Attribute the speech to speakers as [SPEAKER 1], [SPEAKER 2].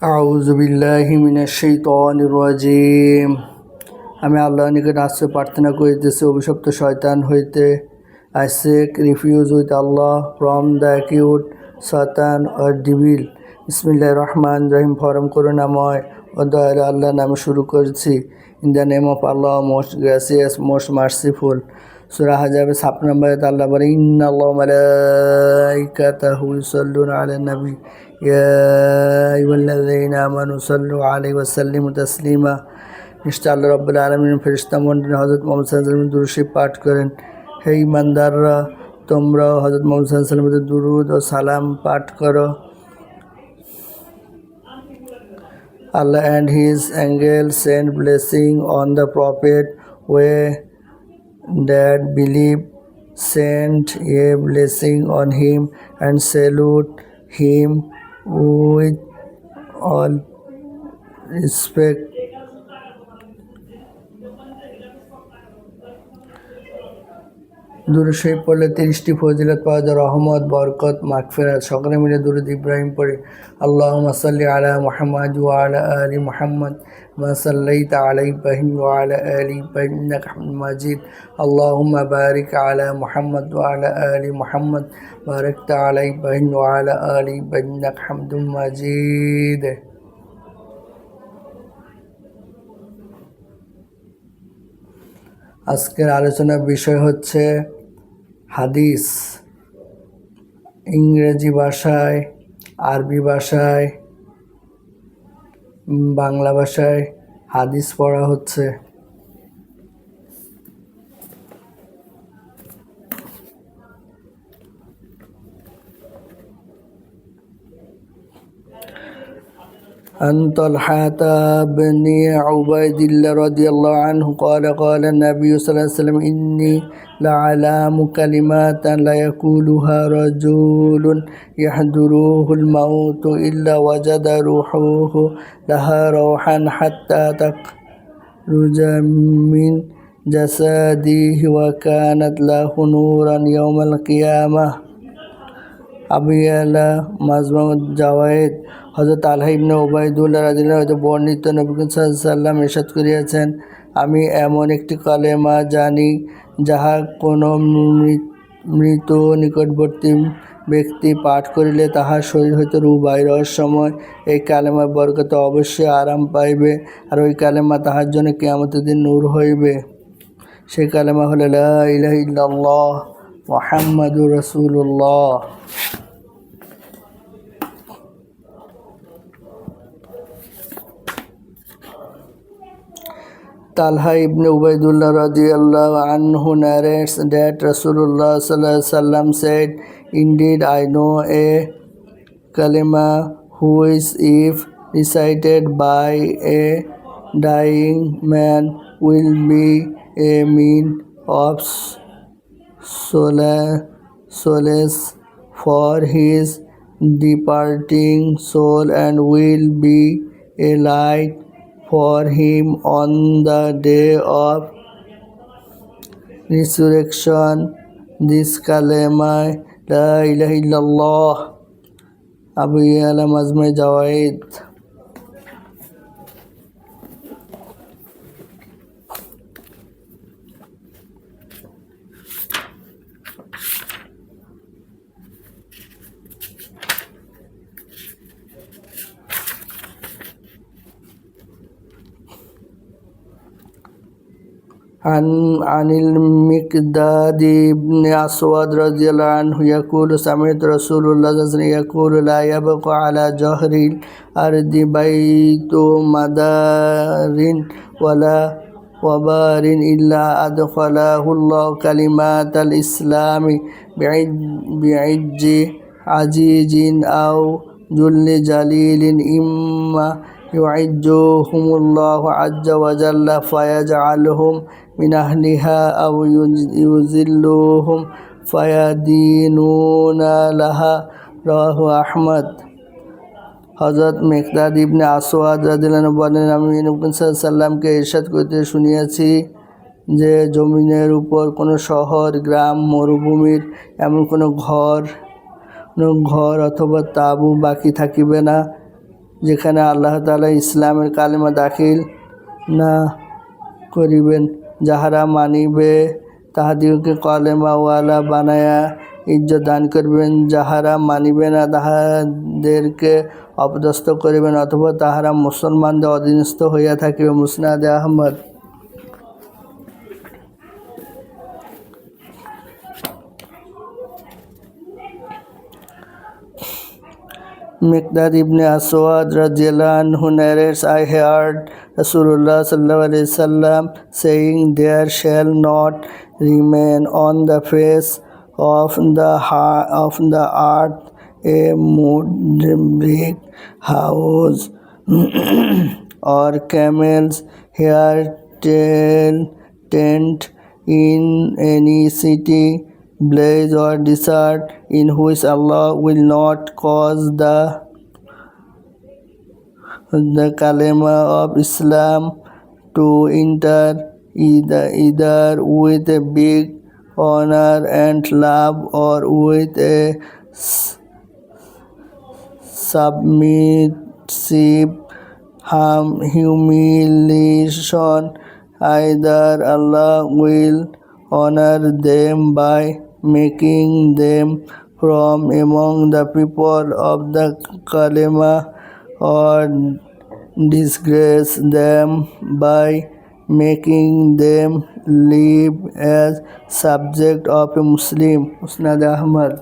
[SPEAKER 1] আউযু বিল্লাহি মিনাশ শাইতানির রাজিম। আমি আল্লাহর নিকট আশ্রয় প্রার্থনা করিতেছি অভিশপ্ত শয়তান হইতে। I seek refuge with Allah from the acute Satan or devil. বিসমিল্লাহির রহমানির রহিম। পরম করুণাময় ও দয়ালু আল্লাহর নামে শুরু করছি। In the name of Allah, most gracious, most merciful. সূরা হাজাবে 56 নম্বরে আল্লাহ বলে, ইন্নাল্লাহা ওয়া মালাইকাতাহু ইউসাল্লুনা আলান নবী ইয়া আইয়ুহাল্লাযীনা আমানু সাল্লু আলাইহি ওয়া সাল্লিমু তাসলিমা। নিশ্চয় আল্লাহ রাব্বুল আলামিন ফেরেশতা মণ্ডলী হযরত মুহাম্মদ সাল্লাল্লাহু আলাইহি ওয়াসাল্লাম দুরূদ শরীফ পাঠ করেন। হে ঈমানদাররা, তোমরাও হযরত মুহাম্মদ সাল্লাল্লাহু আলাইহি ওয়াসাল্লামের দুরূদ ও সালাম পাঠ করো। Allah and His angels send blessing on the Prophet. We that believe send a blessing on him and salute him with all respect. দুরূদ শরীফ পড়লে 30টি ফজিলত পাওয়া যায়, রহমত, বরকত, মাগফিরাত। সকলে মিলে দুরূদ ইব্রাহিম পড়ি। আল্লাহুম্মা সাল্লি আলা মুহাম্মাদ ওয়া আলা আলি মুহাম্মাদ মা সাল্লাইতা আলা ইব্রাহিম ওয়া আলা আলি ইব্রাহিম ইন্নাকা হামিদুম মাজিদ। আল্লাহুম্মা বারিক আলা মুহাম্মাদ ওয়া আলা আলি মুহাম্মাদ বারাকতা আলা ইব্রাহিম ওয়া আলা আলি ইব্রাহিম ইন্নাকা হামিদুম মাজিদ। আজকের আলোচনার বিষয় হচ্ছে হাদিস। ইংরেজি ভাষায়, আরবি ভাষায়, বাংলা ভাষায় হাদিস পড়া হচ্ছে। عن طلحة بن عبيد الله رضي الله عنه قال قال النبي صلى الله عليه وسلم إني لأعلم كلمات لا يقولها رجل يحضره الموت إلا وجد روحه لها روحا حتى تخرج من جسده وكانت له نورا يوم القيامة। আবু ইয়ালা মাজমুউদ জাওয়ায়েদ হযরত তালহা ইবনে উবাইদুল্লাহ রাদিয়াল্লাহু আনহু বর্ণিত, নবী করিম সাল্লাল্লাহু আলাইহি ওয়াসাল্লাম ইরশাদ করিয়াছেন, আমি এমন একটি কালেমা জানি যাহা কোনো মৃত নিকটবর্তী ব্যক্তি পাঠ করিলে তাহার শরীর হইতে রূহ বাহির হওয়ার সময় এই কালেমার বরকতে অবশ্যই আরাম পাইবে, আর ওই কালেমা তাহার জন্য কিয়ামতের দিন নূর হইবে। সেই কালেমা হলো লা ইলাহা ইল্লাল্লাহ মুহাম্মাদুর রাসূলুল্লাহ। Talha ibn Ubaidullah radiyallahu anhu narrates that Rasulullah sallallahu alaihi wasallam said, indeed I know a kalima which if recited by a dying man will be a means of solace for his departing soul and will be a light for him on the day of resurrection. This kalima la ilaha illallah. Abu Ya'la Majmu' Zawaid। عن المقداد بن أسود رضي الله عنه يقول سمعت رسول الله صلى الله عليه وسلم يقول لا يبقى على ظهر الأرض بيت مدار ولا وبار إلا أدخله الله كلمات الإسلام بعج عزيز أو ذل جليل إما يعجهم الله عز وجل فيجعلهم من أهلها أو يذلهم فيدينون لها رواه أحمد। হযরত মিকদাদ ইবনে আসওয়াদ রাদিয়াল্লাহু আনহু বলেন, আমি নবী সাল্লাল্লাহু আলাইহি ওয়াসাল্লামকে ইরশাদ করতে শুনিয়াছি যে জমিনের উপর কোনো শহর, গ্রাম, মরুভূমির এমন কোনো ঘর অথবা তাঁবু বাকি থাকিবে না যেখানে আল্লাহ তাআলা ইসলামের কালেমা দাখিল না করিবেন। যাহারা মানিবে তাহাদিগকে কলেমাওয়ালা বানায়া ইজ্জত দান করিবেন, যাহারা মানিবে না তাহাদেরকে অপদস্থ করিবেন, অথবা তাহারা মুসলমানদের অধীনস্থ হইয়া থাকিবে। মুসনাদে Ahmad. Miqdad ibn Aswad radhiyallahu anhu narrates, I heard Rasulullah sallallahu alaihi wasallam saying, there shall not remain on the face of the earth a brick house or camel's hair tent in any city, blaze or desert, in which Allah will not cause the kalima of Islam to enter, either with a big honor and love or with a submissive humiliation. Either Allah will honor them by making them from among the people of the kalima, or disgrace them by making them live as subject of a Muslim. Musnad Ahmad.